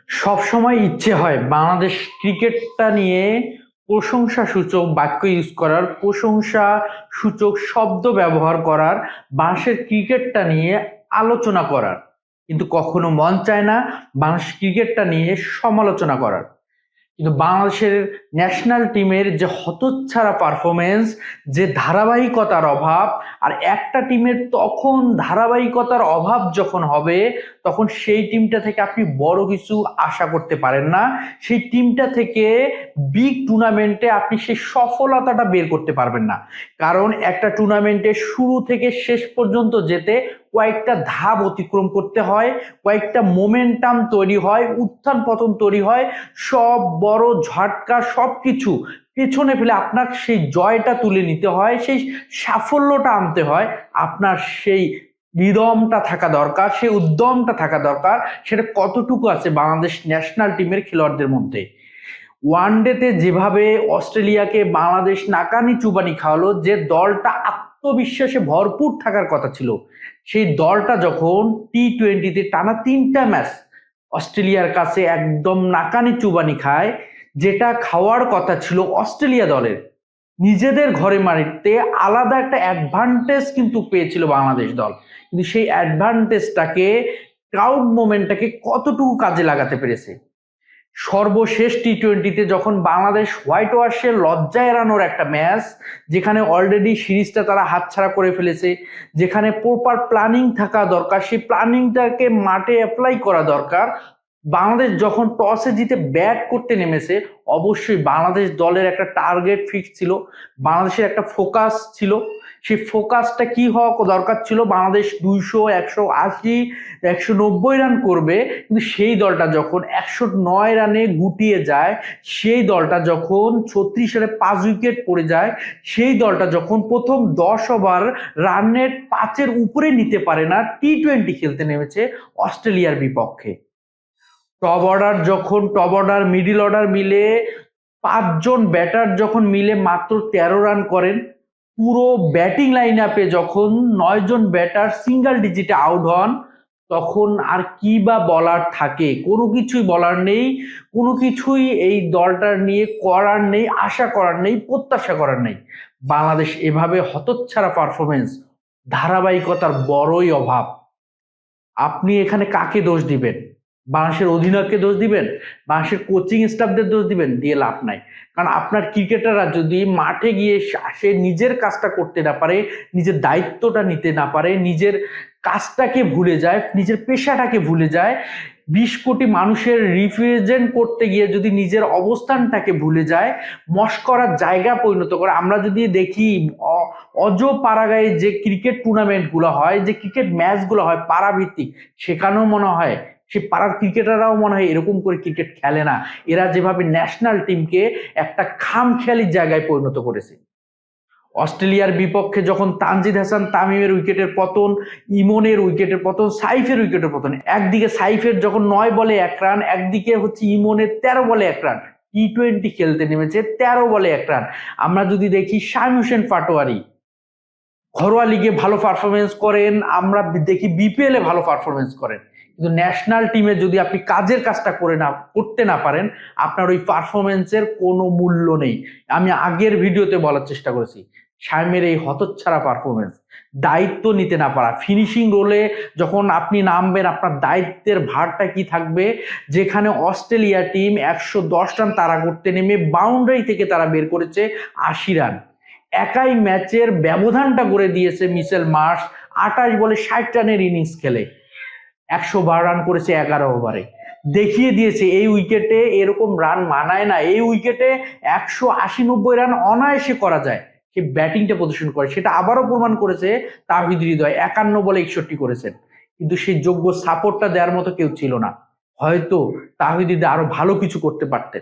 সবসময় ইচ্ছে হয় বাংলাদেশ ক্রিকেটটা নিয়ে প্রশংসা সূচক বাক্য ইউজ করার, প্রশংসা সূচক শব্দ ব্যবহার করার, বাংলাদেশের ক্রিকেটটা নিয়ে আলোচনা করার, কিন্তু কখনো মন চায় না বাংলাদেশ ক্রিকেটটা নিয়ে সমালোচনা করার। কিন্তু বাংলাদেশের ন্যাশনাল টিমের যে হতচ্ছাড়া পারফরমেন্স, যে ধারাবাহিকতার অভাব, আর একটা টিমের তখন ধারাবাহিকতার অভাব যখন হবে তখন সেই টিমটা থেকে আপনি বড় কিছু আশা করতে পারেন না। সেই টিমটা থেকে বিগ টুর্নামেন্টে আপনি সেই সফলতাটা বের করতে পারবেন না, কারণ একটা টুর্নামেন্টে শুরু থেকে শেষ পর্যন্ত যেতে কয়েকটা ধাপ অতিক্রম করতে হয়, কয়েকটা মোমেন্টাম তৈরি হয়, উত্থান পতন তৈরি হয়, সব বড় ঝটকা সবকিছু পেছনে ফেলে আপনার সেই জয়টা তুলে নিতে হয়, সেই সাফল্যটা আনতে হয়। আপনার সেই রিদমটা থাকা দরকার, সেই উদ্যমটা থাকা দরকার। সেটা কতটুকু আছে বাংলাদেশ ন্যাশনাল টিমের খেলোয়াড়দের মধ্যে। ওয়ানডেতে যেভাবে অস্ট্রেলিয়াকে বাংলাদেশ নাকানি চুবানি খাওয়ালো, যে দলটা আত্মবিশ্বাসে ভরপুর থাকার কথা ছিল, সেই দলটা যখন টি-20-তে টানা 3টা ম্যাচ অস্ট্রেলিয়ার কাছে একদম নাকানি চুবানি খায়, যেটা খাওয়ার কথা ছিল অস্ট্রেলিয়া দলের, নিজেদের ঘরে মারিতে আলাদা একটা অ্যাডভান্টেজ কিন্তু পেয়েছিল বাংলাদেশ দল, কিন্তু সেই অ্যাডভান্টেজটাকে, ক্রাউড মোমেন্টটাকে কতটুকু কাজে লাগাতে পেরেছে। সর্বশেষ টি-20-তে যখন বাংলাদেশ হোয়াইট ওয়াশে লজ্জা এড়ানোর একটা ম্যাচ, যেখানে অলরেডি সিরিজটা তারা হাতছাড়া করে ফেলেছে, যেখানে প্রপার প্ল্যানিং থাকা দরকার, সেই প্ল্যানিংটাকে মাঠে অ্যাপ্লাই করা দরকার, বাংলাদেশ যখন টসে জিতে ব্যাট করতে নেমেছে, অবশ্যই বাংলাদেশ দলের একটা টার্গেট ফিক্স ছিল, বাংলাদেশের একটা ফোকাস ছিল। সেই ফোকাসটা কি হওয়া দরকার ছিল, বাংলাদেশ 200, 180, 190 রান করবে, কিন্তু সেই দলটা যখন 109 রানে গুটিয়ে যায়, সেই দলটা যখন 36 রানে 5 উইকেট পড়ে যায়, সেই দলটা যখন প্রথম 10 ওভার রান রেট 5-এর উপরে নিতে পারে না, টি-20 খেলতে নেমেছে অস্ট্রেলিয়ার বিপক্ষে। টপ অর্ডার মিডিল অর্ডার মিলে 5 জন ব্যাটার যখন মিলে মাত্র 13 রান করেন, পুরো ব্যাটিং লাইন আপে যখন 9 জন ব্যাটার সিঙ্গেল ডিজিটে আউট হন, তখন আর কি বা বলার থাকে? কোনো কিছুই বলার নেই, কোনো কিছুই এই দলটার নিয়ে করার নেই, আশা করার নেই, প্রত্যাশা করার নেই। বাংলাদেশ এভাবে হতচ্ছাড়া পারফরমেন্স, ধারাবাহিকতার বড়ই অভাব। আপনি এখানে কাকে দোষ দিবেন? বাংলাদেশের অধিনায়ককে দোষ দিবেন? বাংলাদেশের কোচিং স্টাফদের দোষ দিবেন? দিয়ে লাভ নাই। কারণ আপনার ক্রিকেটাররা যদি মাঠে গিয়ে সে নিজের কাজটা করতে না পারে, নিজের দায়িত্বটা নিতে না পারে, নিজের কাজটাকে ভুলে যায়, নিজের পেশাটাকে ভুলে যায়, 20 কোটি মানুষের রিপ্রেজেন্ট করতে গিয়ে যদি নিজের অবস্থানটাকে ভুলে যায়, মস্করার জায়গা পরিণত করে। আমরা যদি দেখি অজ পাড়াগাঁয়ে যে ক্রিকেট টুর্নামেন্টগুলো হয়, যে ক্রিকেট ম্যাচগুলো হয় পাড়াভিত্তিক, সেখানেও মনে হয় সে পাড়ার ক্রিকেটাররাও মনে হয় এরকম করে ক্রিকেট খেলে না। এরা যেভাবে ন্যাশনাল টিমকে একটা খামখেয়ালির জায়গায় পরিণত করেছে। অস্ট্রেলিয়ার বিপক্ষে যখন তানজিদ হাসান তামিমের উইকেটের পতন, ইমনের উইকেটের পতন, সাইফের উইকেটের পতন, একদিকে সাইফের যখন 9 বলে 1 রান, একদিকে হচ্ছে ইমনের 13 বলে 1 রান, টি-20 খেলতে নেমেছে 13 বলে 1 রান। আমরা যদি দেখি শামীম হোসেন পাটোয়ারি ঘরোয়া লিগে ভালো পারফরমেন্স করেন, আমরা দেখি বিপিএল এ ভালো পারফরমেন্স করেন, কিন্তু ন্যাশনাল টিমে যদি আপনি কাজের কাজটা করতে না পারেন, আপনার ওই পারফরমেন্সের কোনো মূল্য নেই। আমি আগের ভিডিওতে বলার চেষ্টা করেছি, শামীমের এই হতচ্ছাড়া পারফরমেন্স, দায়িত্ব নিতে না পারা, ফিনিশিং রোলে যখন আপনি নামবেন আপনার দায়িত্বের ভারটা কি থাকবে। যেখানে অস্ট্রেলিয়া টিম 110 রান তাড়া করতে নেমে বাউন্ডারি থেকে তারা বের করেছে 80 রান, একাই ম্যাচের ব্যবধানটা করে দিয়েছে মিচেল মার্শ, 28 বলে 60 রানের ইনিংস খেলে 112 রান করেছে 11 ওভারে। দেখিয়ে দিয়েছে এই উইকেটে এরকম রান মানায় না, এই উইকেটে 180-90 রান অনায়াসে করা যায়। সে ব্যাটিংটা প্রদর্শন করে, সেটা আবারও প্রমাণ করেছে তাওহিদ হৃদয়, 51 বলে 61 করেছেন, কিন্তু সেই যোগ্য সাপোর্টটা দেওয়ার মতো কেউ ছিল না। হয়তো তাওহিদ হৃদয় আরো ভালো কিছু করতে পারতেন।